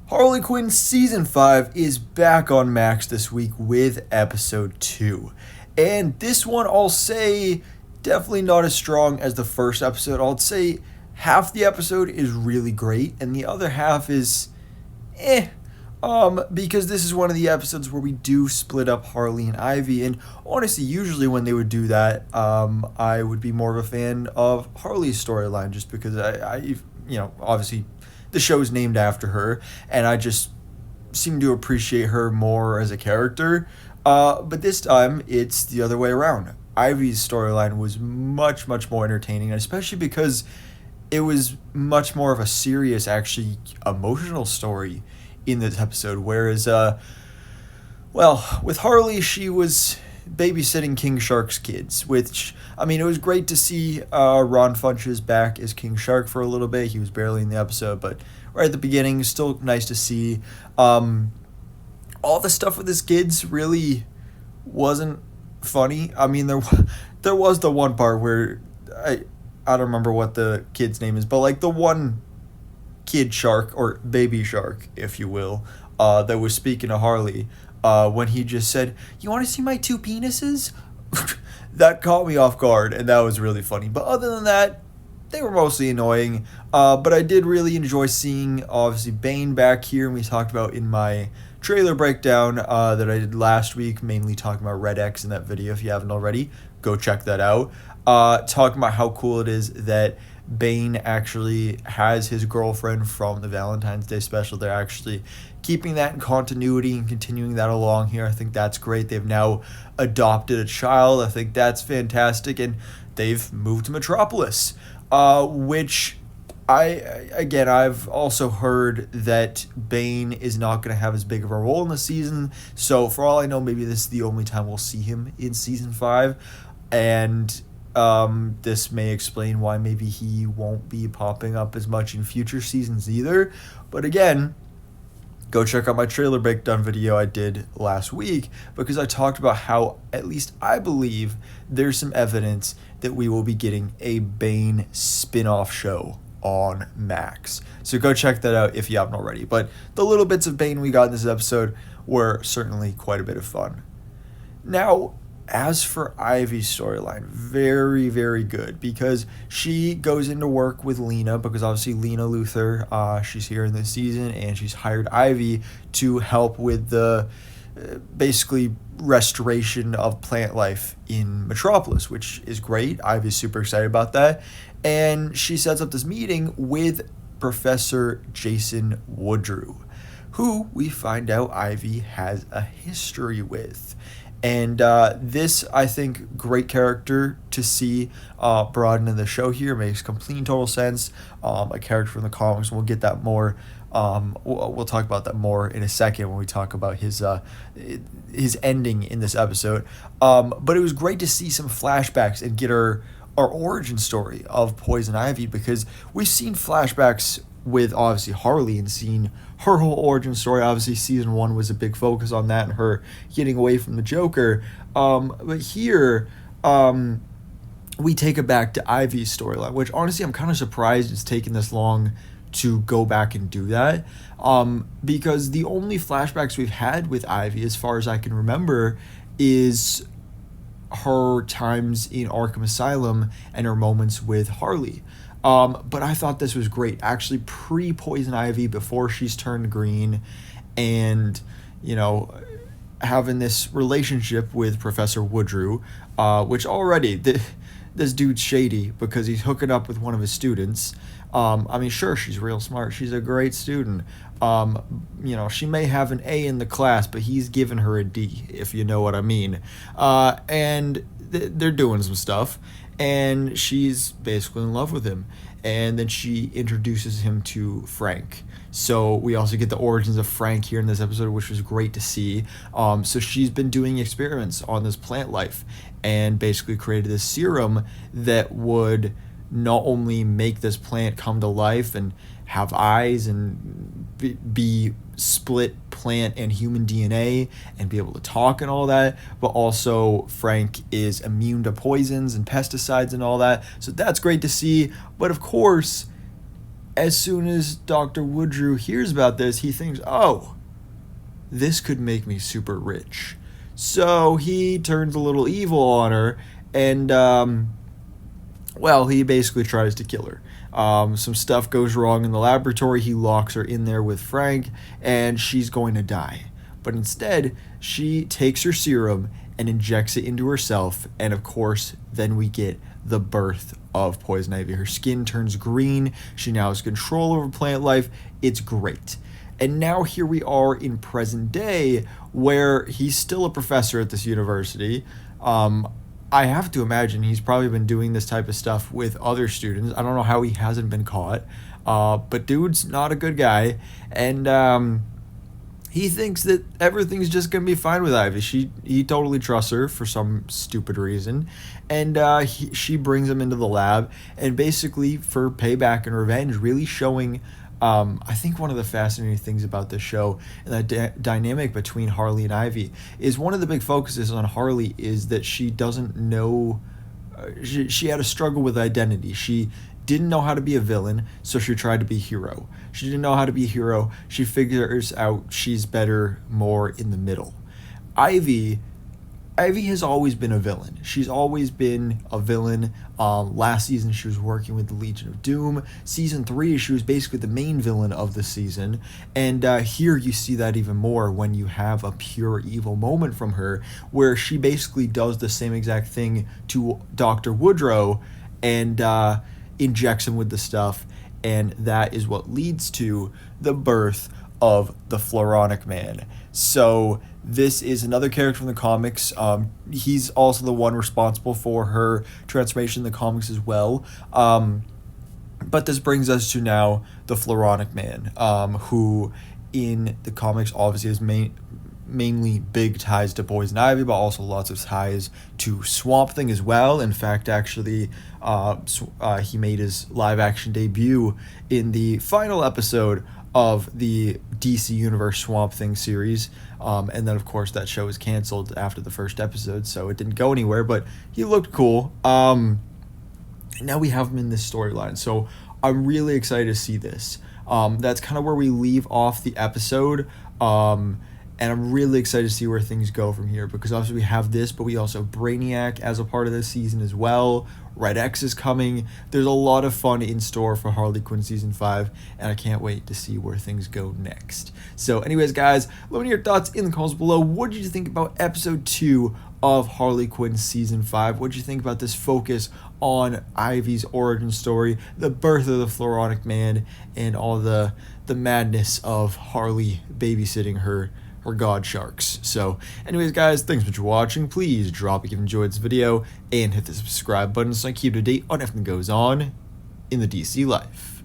Harley Quinn Season 5 is back on Max this week with Episode 2. And this one, I'll say, definitely not as strong as the first episode. I'll say half the episode is really great, and the other half is because this is one of the episodes where we do split up Harley and Ivy, and honestly, usually when they would do that, I would be more of a fan of Harley's storyline, just because obviously the show is named after her, and I just seem to appreciate her more as a character. But this time, it's the other way around. Ivy's storyline was much, much more entertaining, especially because it was much more of a serious, actually emotional story in this episode. Whereas, with Harley, she was babysitting King Shark's kids, which, I mean, it was great to see Ron Funches back as King Shark for a little bit. He was barely in the episode, but right at the beginning, still nice to see. All the stuff with his kids really wasn't funny. I mean, there was the one part where I don't remember what the kid's name is, but like the one kid shark, or baby shark, if you will, that was speaking to Harley, when he just said, "You want to see my two penises?" That caught me off guard, and that was really funny. But other than that, they were mostly annoying. But I did really enjoy seeing, obviously, Bane back here, and we talked about in my trailer breakdown that I did last week, mainly talking about Red X in that video. If you haven't already, go check that out. Talking about how cool it is that Bane actually has his girlfriend from the Valentine's Day special. They're actually keeping that in continuity and continuing that along here. I think that's great. They've now adopted a child. I think that's fantastic. And they've moved to Metropolis, which I've also heard that Bane is not going to have as big of a role in the season. So for all I know, maybe this is the only time we'll see him in Season 5. And this may explain why maybe he won't be popping up as much in future seasons either. But again, go check out my trailer breakdown video I did last week, because I talked about how, at least I believe, there's some evidence that we will be getting a Bane spin-off show on Max. So go check that out if you haven't already. But the little bits of Bane we got in this episode were certainly quite a bit of fun. Now, as for Ivy's storyline, very, very good, because she goes into work with Lena, because obviously Lena Luthor, she's here in this season, and she's hired Ivy to help with the basically restoration of plant life in Metropolis, which is great. Ivy's super excited about that, and she sets up this meeting with Professor Jason Woodrue, who we find out Ivy has a history with. And this, I think, great character to see brought into the show here. Makes complete and total sense. A character from the comics. We'll get that more. We'll talk about that more in a second when we talk about his ending in this episode. But it was great to see some flashbacks and get our origin story of Poison Ivy, because we've seen flashbacks with obviously Harley and seeing her whole origin story. Obviously Season 1 was a big focus on that and her getting away from the Joker. But here we take it back to Ivy's storyline, which honestly I'm kind of surprised it's taken this long to go back and do that. Because the only flashbacks we've had with Ivy, as far as I can remember, is her times in Arkham Asylum and her moments with Harley. But I thought this was great. Actually, pre-Poison Ivy, before she's turned green, and, having this relationship with Professor Woodrue, which already, this dude's shady, because he's hooking up with one of his students. Sure, she's real smart. She's a great student. She may have an A in the class, but he's giving her a D, if you know what I mean. And they're doing some stuff, and she's basically in love with him. And then she introduces him to Frank. So we also get the origins of Frank here in this episode, which was great to see. So she's been doing experiments on this plant life and basically created this serum that would not only make this plant come to life and have eyes and be split plant and human DNA and be able to talk and all that, but also Frank is immune to poisons and pesticides and all that. So that's great to see. But of course, As soon as Dr. Woodrue hears about this, he thinks, oh, this could make me super rich. So he turns a little evil on her, and, well, he basically tries to kill her. Some stuff goes wrong in the laboratory. He locks her in there with Frank, and she's going to die. But instead, she takes her serum and injects it into herself, and of course, then we get the birth of Poison Ivy. Her skin turns green. She now has control over plant life. It's great. And now here we are in present day, where he's still a professor at this university. I have to imagine he's probably been doing this type of stuff with other students. I don't know how he hasn't been caught. But dude's not a good guy. And he thinks that everything's just going to be fine with Ivy. He totally trusts her for some stupid reason. And she brings him into the lab. And basically, for payback and revenge, really showing... I think one of the fascinating things about this show and that dynamic between Harley and Ivy is one of the big focuses on Harley is that she doesn't know... she had a struggle with identity. She didn't know how to be a villain, so she tried to be a hero. She didn't know how to be a hero. She figures out she's better more in the middle. Ivy has always been a villain. She's always been a villain. Last season, she was working with the Legion of Doom. Season 3, she was basically the main villain of the season. And here you see that even more when you have a pure evil moment from her, where she basically does the same exact thing to Dr. Woodrue and injects him with the stuff. And that is what leads to the birth of the Floronic Man. So this is another character from the comics. He's also the one responsible for her transformation in the comics as well. But this brings us to now the Floronic Man, who in the comics obviously has mainly big ties to Poison Ivy, but also lots of ties to Swamp Thing as well. In fact, actually, he made his live-action debut in the final episode of the DC Universe Swamp Thing series. And then, of course, that show was canceled after the first episode, so it didn't go anywhere, but he looked cool. Now we have him in this storyline, so I'm really excited to see this. That's kind of where we leave off the episode, and I'm really excited to see where things go from here, because obviously we have this, but we also have Brainiac as a part of this season as well. Red X is coming. There's a lot of fun in store for Harley Quinn Season 5, and I can't wait to see where things go next. So anyways, guys, let me know your thoughts in the comments below. What did you think about Episode 2 of Harley Quinn Season 5? What did you think about this focus on Ivy's origin story, the birth of the Floronic Man, and all the madness of Harley babysitting her god sharks? So anyways, guys, thanks so much for watching. Please drop if you enjoyed this video and hit the subscribe button so I keep up to date on everything that goes on in the DC life.